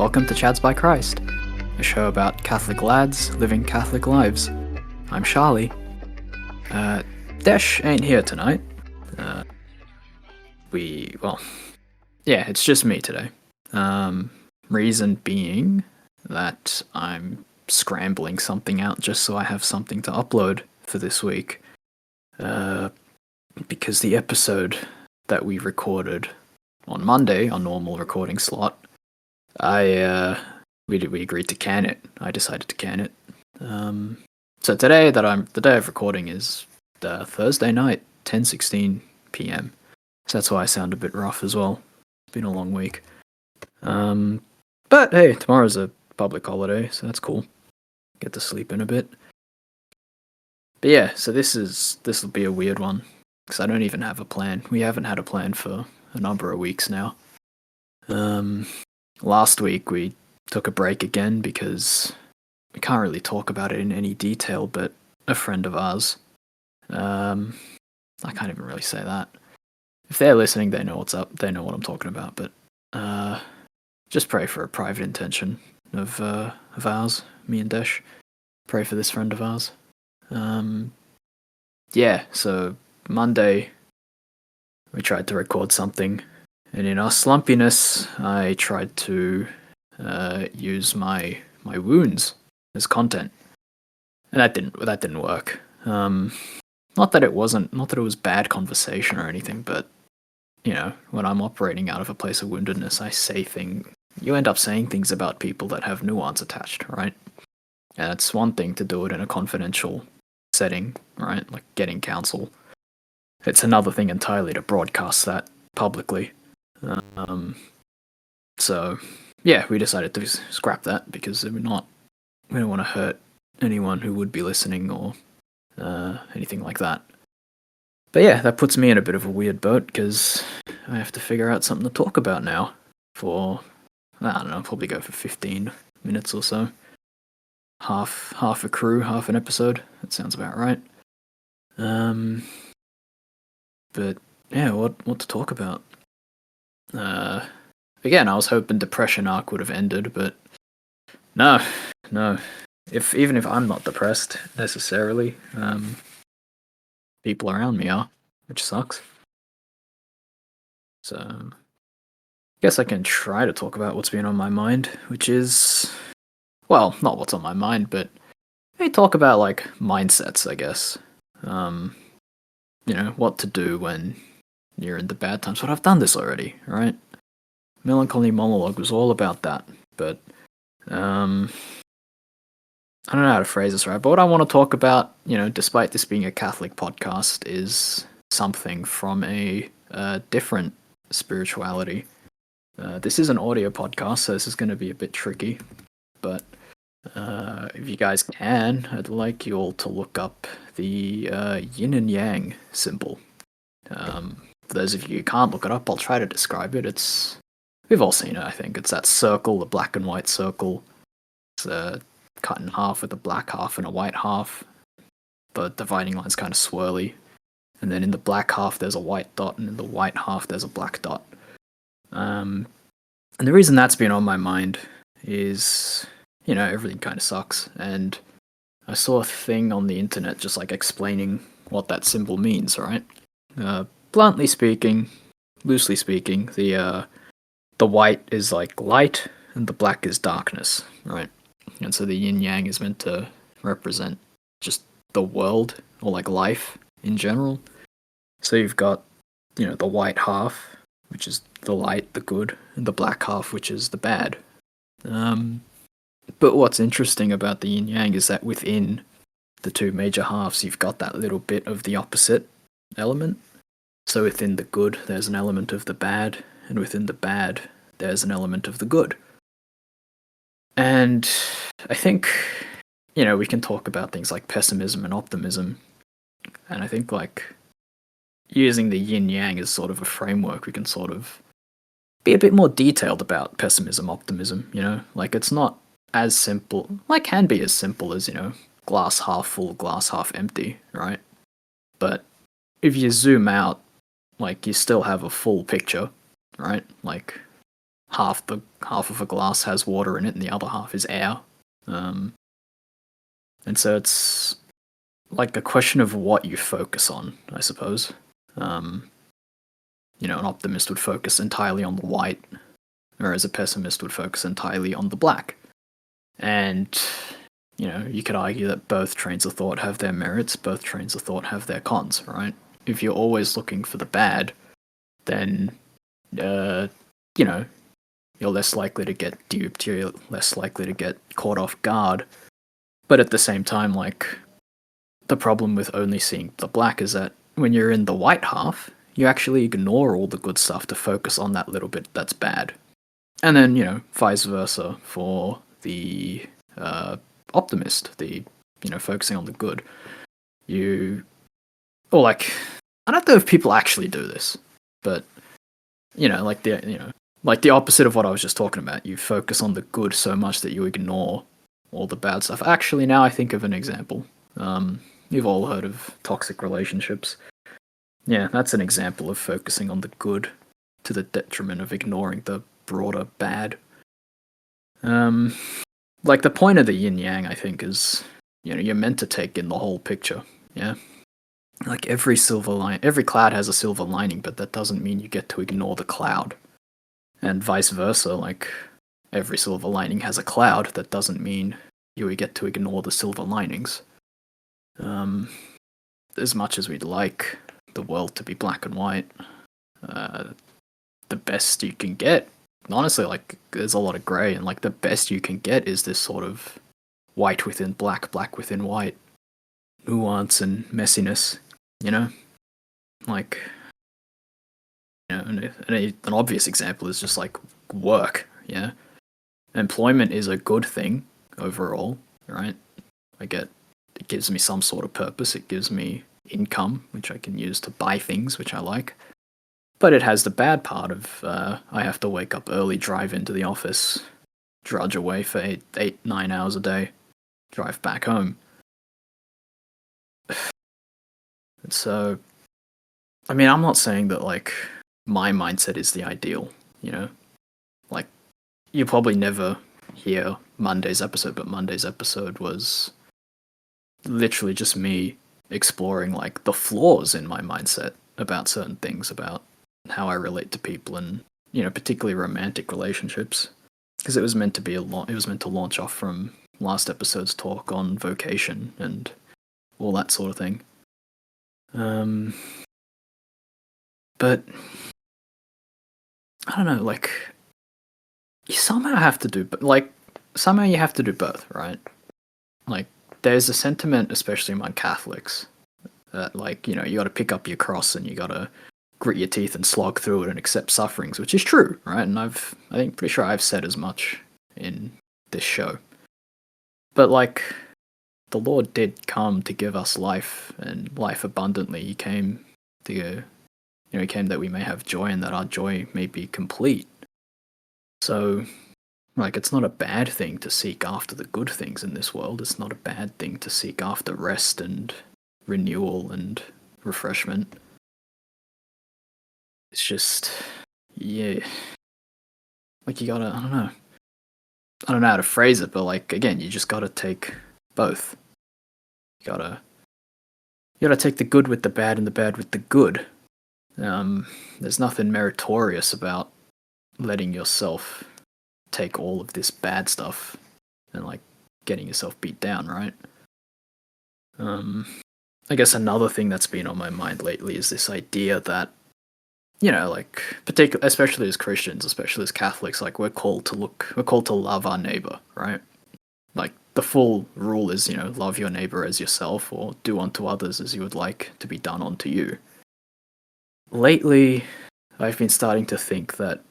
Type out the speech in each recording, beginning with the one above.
Welcome to Chads by Christ, a show about Catholic lads living Catholic lives. I'm Shali. Desh ain't here tonight. It's just me today. Reason being that I'm scrambling something out just so I have something to upload for this week. Because the episode that we recorded on Monday, our normal recording slot, we agreed to can it. I decided to can it. So today the day of recording is Thursday night, 10:16 p.m. So that's why I sound a bit rough as well. It's been a long week. But hey, tomorrow's a public holiday, so that's cool. Get to sleep in a bit. But yeah, so this will be a weird one because I don't even have a plan. We haven't had a plan for a number of weeks now. Last week we took a break again because we can't really talk about it in any detail, but a friend of ours, I can't even really say that. If they're listening, they know what's up. They know what I'm talking about, but just pray for a private intention of ours, me and Desh. Pray for this friend of ours. So Monday we tried to record something, and in our slumpiness, I tried to use my wounds as content, and that didn't work. Not that it was bad conversation or anything, but you know, when I'm operating out of a place of woundedness, you end up saying things about people that have nuance attached, right? And it's one thing to do it in a confidential setting, right? Like getting counsel. It's another thing entirely to broadcast that publicly. So yeah, we decided to scrap that because we don't want to hurt anyone who would be listening or anything like that. But yeah, that puts me in a bit of a weird boat because I have to figure out something to talk about now for, I don't know, probably go for 15 minutes or so. Half a crew, half an episode. That sounds about right. But yeah, what to talk about? Again, I was hoping Depression arc would have ended, but no. Even if I'm not depressed necessarily, people around me are, which sucks. So, I guess I can try to talk about what's been on my mind, which is, well, not what's on my mind, but I talk about like mindsets, I guess. You know, what to do when you're in the bad times. But I've done this already, right? Melancholy Monologue was all about that, but I don't know how to phrase this right, but what I want to talk about, you know, despite this being a Catholic podcast, is something from a different spirituality. This is an audio podcast, so this is going to be a bit tricky, but if you guys can, I'd like you all to look up the yin and yang symbol. For those of you who can't look it up, I'll try to describe it. We've all seen it, I think. It's that circle, the black and white circle. It's cut in half with a black half and a white half. The dividing line's kind of swirly. And then in the black half there's a white dot, and in the white half there's a black dot. And the reason that's been on my mind is, you know, everything kind of sucks. And I saw a thing on the internet just like explaining what that symbol means, right? Bluntly speaking, loosely speaking, the white is like light and the black is darkness, right? And so the yin yang is meant to represent just the world, or like life in general. So you've got, you know, the white half, which is the light, the good, and the black half, which is the bad. But what's interesting about the yin yang is that within the two major halves, you've got that little bit of the opposite element. So within the good, there's an element of the bad, and within the bad, there's an element of the good. And I think, you know, we can talk about things like pessimism and optimism. And I think, like, using the yin-yang as sort of a framework, we can sort of be a bit more detailed about pessimism, optimism, you know? Like, it's not as simple, like, can be as simple as, you know, glass half full, glass half empty, right? But if you zoom out, like, you still have a full picture, right? Like, half of a glass has water in it and the other half is air. Um, and so it's like a question of what you focus on, I suppose. Um, an optimist would focus entirely on the white, whereas a pessimist would focus entirely on the black. And, you could argue that both trains of thought have their merits, both trains of thought have their cons, right? If you're always looking for the bad, then, you know, you're less likely to get duped, you're less likely to get caught off guard. But at the same time, like, the problem with only seeing the black is that when you're in the white half, you actually ignore all the good stuff to focus on that little bit that's bad. And then, vice versa for the optimist, the, focusing on the good. Or like, I don't know if people actually do this, but, like the opposite of what I was just talking about. You focus on the good so much that you ignore all the bad stuff. Actually, now I think of an example. You've all heard of toxic relationships. Yeah, that's an example of focusing on the good to the detriment of ignoring the broader bad. Like the point of the yin yang, I think, is you're meant to take in the whole picture. Yeah, like every cloud has a silver lining, but that doesn't mean you get to ignore the cloud, and vice versa. Like every silver lining has a cloud, that doesn't mean you get to ignore the silver linings. As much as we'd like the world to be black and white, the best you can get, honestly, like there's a lot of grey, and like the best you can get is this sort of white within black, black within white, nuance and messiness, like, an obvious example is just like work. Yeah, employment is a good thing overall, right? It gives me some sort of purpose, it gives me income which I can use to buy things which I like. But it has the bad part of I have to wake up early, drive into the office, drudge away for 9 hours a day, drive back home. And so, I mean, I'm not saying that, like, my mindset is the ideal, Like, you probably never hear Monday's episode, but Monday's episode was literally just me exploring, like, the flaws in my mindset about certain things, about how I relate to people and, particularly romantic relationships. Because it was meant to be it was meant to launch off from last episode's talk on vocation and all that sort of thing. But I don't know, like, you somehow have to do, somehow you have to do both, right? Like, there's a sentiment, especially among Catholics, that, like, you got to pick up your cross and you got to grit your teeth and slog through it and accept sufferings, which is true, right? And I think pretty sure I've said as much in this show. But, like, the Lord did come to give us life, and life abundantly. He came to, he came that we may have joy and that our joy may be complete. So, like, it's not a bad thing to seek after the good things in this world. It's not a bad thing to seek after rest and renewal and refreshment. It's just, yeah. Like, you gotta, I don't know how to phrase it, but, like, again, you just gotta take both. You gotta take the good with the bad and the bad with the good. There's nothing meritorious about letting yourself take all of this bad stuff and, like, getting yourself beat down, right? I guess another thing that's been on my mind lately is this idea that, like, especially as Christians, especially as Catholics, like, we're called to love our neighbor, right? Like, the full rule is, love your neighbor as yourself, or do unto others as you would like to be done unto you. Lately, I've been starting to think that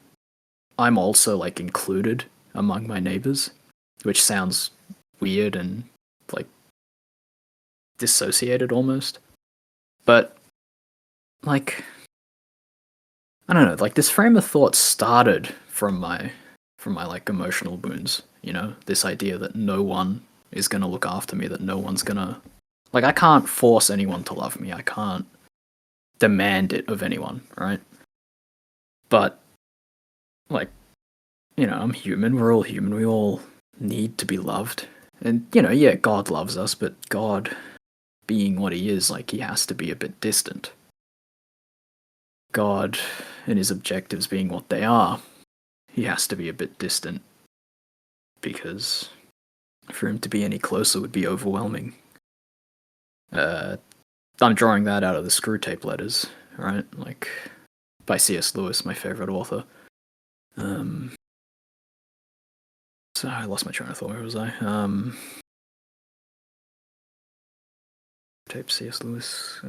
I'm also, like, included among my neighbors, which sounds weird and, like, dissociated almost. But, like, I don't know, like, this frame of thought started from my like, emotional wounds, this idea that no one is gonna look after me, that no one's gonna, like, I can't force anyone to love me, I can't demand it of anyone, right? But, like, I'm human. We're all human. We all need to be loved. And, yeah, God loves us, but God, being what he is, like, he has to be a bit distant. God and his objectives being what they are, he has to be a bit distant because for him to be any closer would be overwhelming. I'm drawing that out of the Screw Tape Letters, right? Like, by C.S. Lewis, my favorite author. So I lost my train of thought. Where was I? Tape C.S. Lewis.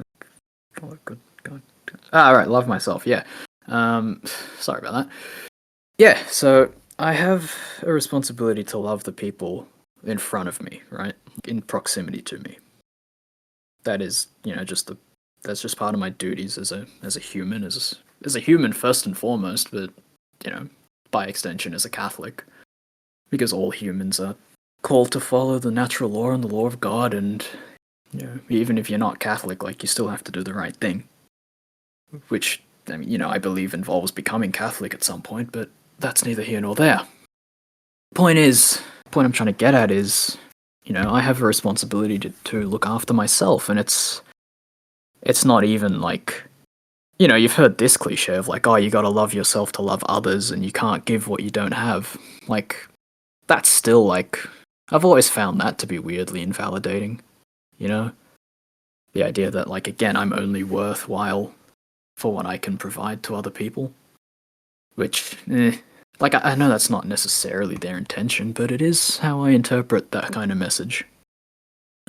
Oh, good God. Right, love myself. Yeah. Sorry about that. Yeah. So I have a responsibility to love the people in front of me, right? In proximity to me. That is, that's just part of my duties as a human, as a human first and foremost, but by extension as a Catholic, because all humans are called to follow the natural law and the law of God, and even if you're not Catholic, like you still have to do the right thing, which I believe involves becoming Catholic at some point, but that's neither here nor there. Point I'm trying to get at is, I have a responsibility to look after myself, and it's not even like, you've heard this cliche of like, oh, you gotta love yourself to love others, and you can't give what you don't have. Like, that's still like, I've always found that to be weirdly invalidating, you know? The idea that, like, again, I'm only worthwhile for what I can provide to other people. Which, like, I know that's not necessarily their intention, but it is how I interpret that kind of message.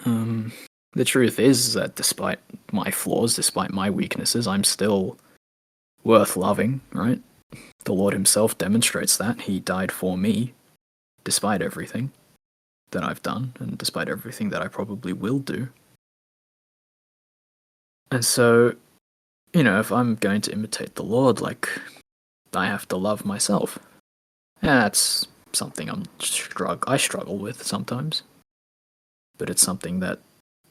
The truth is that despite my flaws, despite my weaknesses, I'm still worth loving, right? The Lord himself demonstrates that. He died for me, despite everything that I've done, and despite everything that I probably will do. And so, if I'm going to imitate the Lord, like, I have to love myself. And that's something I struggle with sometimes. But it's something that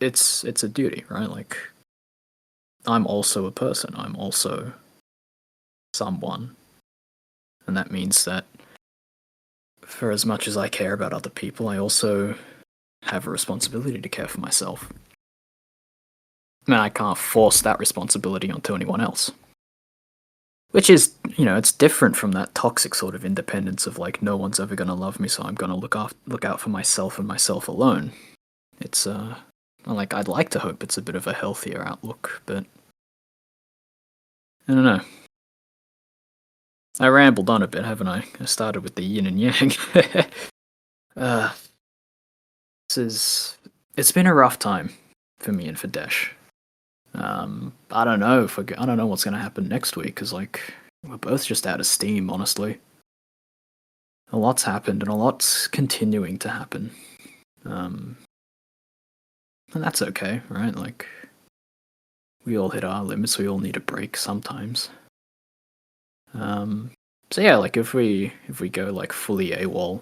it's a duty, right? Like, I'm also a person. I'm also someone. And that means that for as much as I care about other people, I also have a responsibility to care for myself. And I can't force that responsibility onto anyone else. Which is, it's different from that toxic sort of independence of like, no one's ever going to love me, so I'm going to look out for myself and myself alone. It's, like, I'd like to hope it's a bit of a healthier outlook, but I don't know. I rambled on a bit, haven't I? I started with the yin and yang. It's been a rough time for me and for Desh. I don't know I don't know what's gonna happen next week, because like we're both just out of steam, honestly. A lot's happened and a lot's continuing to happen. And that's okay, right? Like, we all hit our limits, we all need a break sometimes. So yeah, like if we go like fully AWOL,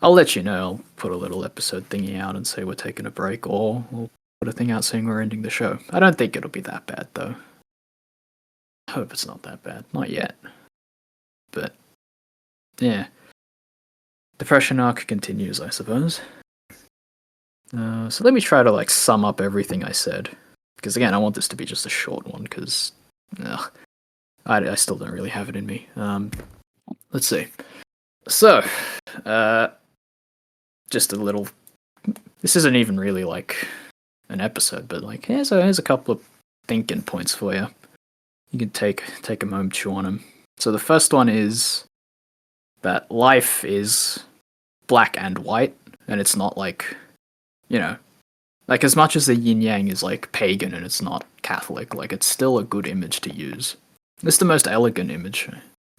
I'll let you know. I'll put a little episode thingy out and say we're taking a break, or we'll put a thing out saying we're ending the show. I don't think it'll be that bad though. I hope it's not that bad. Not yet. But yeah. Depression arc continues, I suppose. So let me try to like sum up everything I said. Because again, I want this to be just a short one, because I still don't really have it in me. Let's see. So, just a little. This isn't even really like an episode, but like here's a couple of thinking points for you. You can take a moment, chew on them. So the first one is that life is black and white, and it's not like, like as much as the yin yang is like pagan and it's not Catholic, like it's still a good image to use. It's the most elegant image.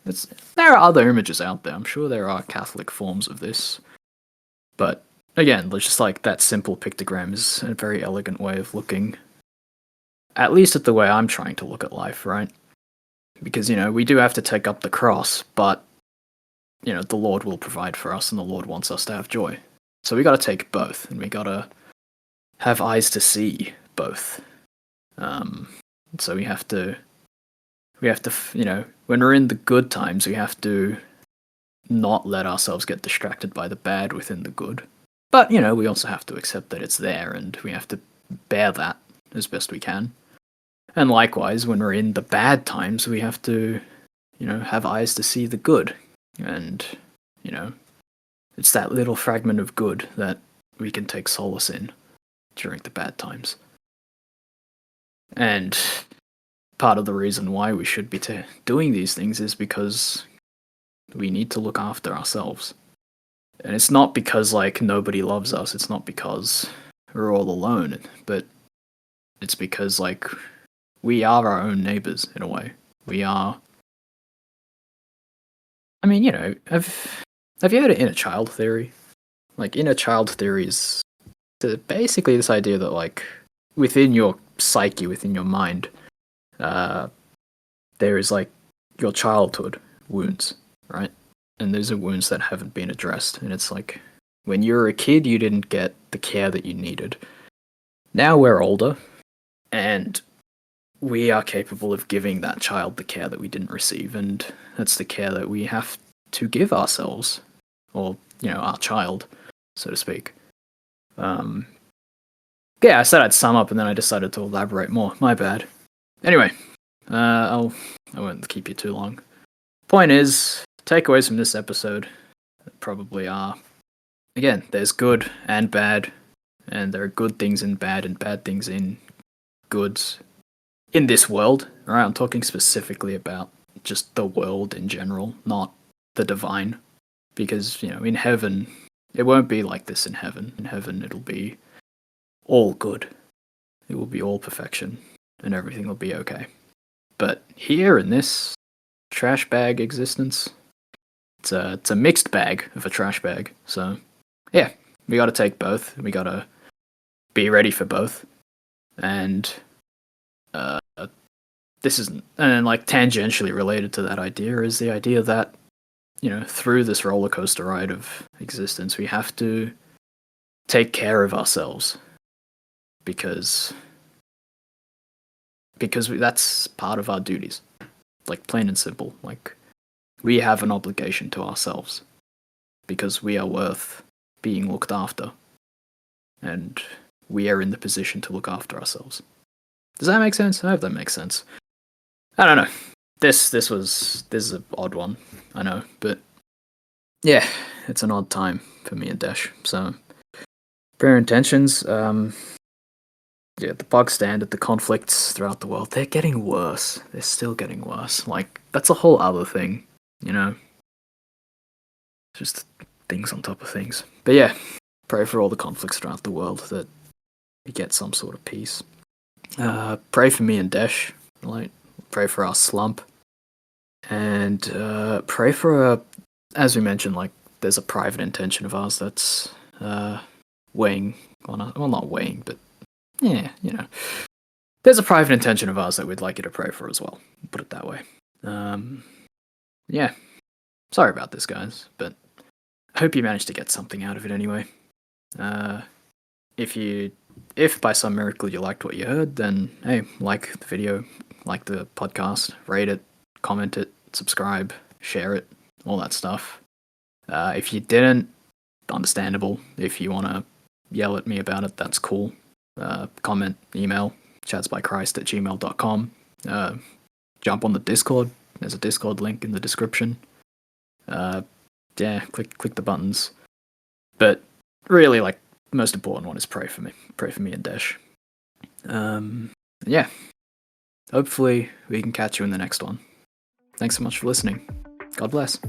There are other images out there. I'm sure there are Catholic forms of this, but again, just like that simple pictogram is a very elegant way of looking, at least at the way I'm trying to look at life, right? Because, we do have to take up the cross, but, the Lord will provide for us and the Lord wants us to have joy. So we gotta take both, and we gotta have eyes to see both. So we have to, when we're in the good times, we have to not let ourselves get distracted by the bad within the good. But, you know, we also have to accept that it's there and we have to bear that as best we can. And likewise, when we're in the bad times, we have to, you know, have eyes to see the good. And, you know, it's that little fragment of good that we can take solace in during the bad times. And part of the reason why we should be doing these things is because we need to look after ourselves. And it's not because, like, nobody loves us, it's not because we're all alone, but it's because, like, we are our own neighbors, in a way. We are... I mean, you know, have you heard of inner child theory? Like, inner child theory is basically this idea that, like, within your psyche, within your mind, there is, like, your childhood wounds, right? And those are wounds that haven't been addressed. And it's like, when you were a kid, you didn't get the care that you needed. Now we're older, and we are capable of giving that child the care that we didn't receive, and that's the care that we have to give ourselves, or, you know, our child, so to speak. Yeah, I said I'd sum up, and then I decided to elaborate more. My bad. Anyway, I won't keep you too long. Point is, takeaways from this episode probably are, again, there's good and bad, and there are good things in bad and bad things in goods in this world, right? I'm talking specifically about just the world in general, not the divine. Because, you know, in heaven, it won't be like this in heaven. In heaven, it'll be all good. It will be all perfection, and everything will be okay. But here in this trash bag existence, it's a mixed bag of a trash bag. So, yeah, we gotta take both. We gotta be ready for both. And this isn't, and like tangentially related to that idea is the idea that, you know, through this roller coaster ride of existence, we have to take care of ourselves because that's part of our duties. Like, plain and simple. Like, we have an obligation to ourselves because we are worth being looked after, and we are in the position to look after ourselves. Does that make sense? I hope that makes sense. I don't know. This is an odd one, I know, but yeah, it's an odd time for me and Dash. So, prayer intentions. Yeah, the bog standard, the conflicts throughout the world, they're getting worse. They're still getting worse. Like, that's a whole other thing, you know? Just things on top of things. But yeah, pray for all the conflicts throughout the world that we get some sort of peace. Pray for me and Desh, like, pray for our slump. And pray for as we mentioned, like, there's a private intention of ours that's weighing on us. Well, not weighing, but yeah, you know. There's a private intention of ours that we'd like you to pray for as well. Put it that way. Yeah. Sorry about this, guys, but I hope you managed to get something out of it anyway. If by some miracle you liked what you heard, then hey, like the video, like the podcast, rate it, comment it, subscribe, share it, all that stuff. If you didn't, understandable. If you want to yell at me about it, that's cool. Comment, email, chatsbychrist@gmail.com. Jump on the Discord. There's a Discord link in the description. Yeah, click the buttons. But really, like, the most important one is pray for me. Pray for me and Desh. Yeah. Hopefully we can catch you in the next one. Thanks so much for listening. God bless.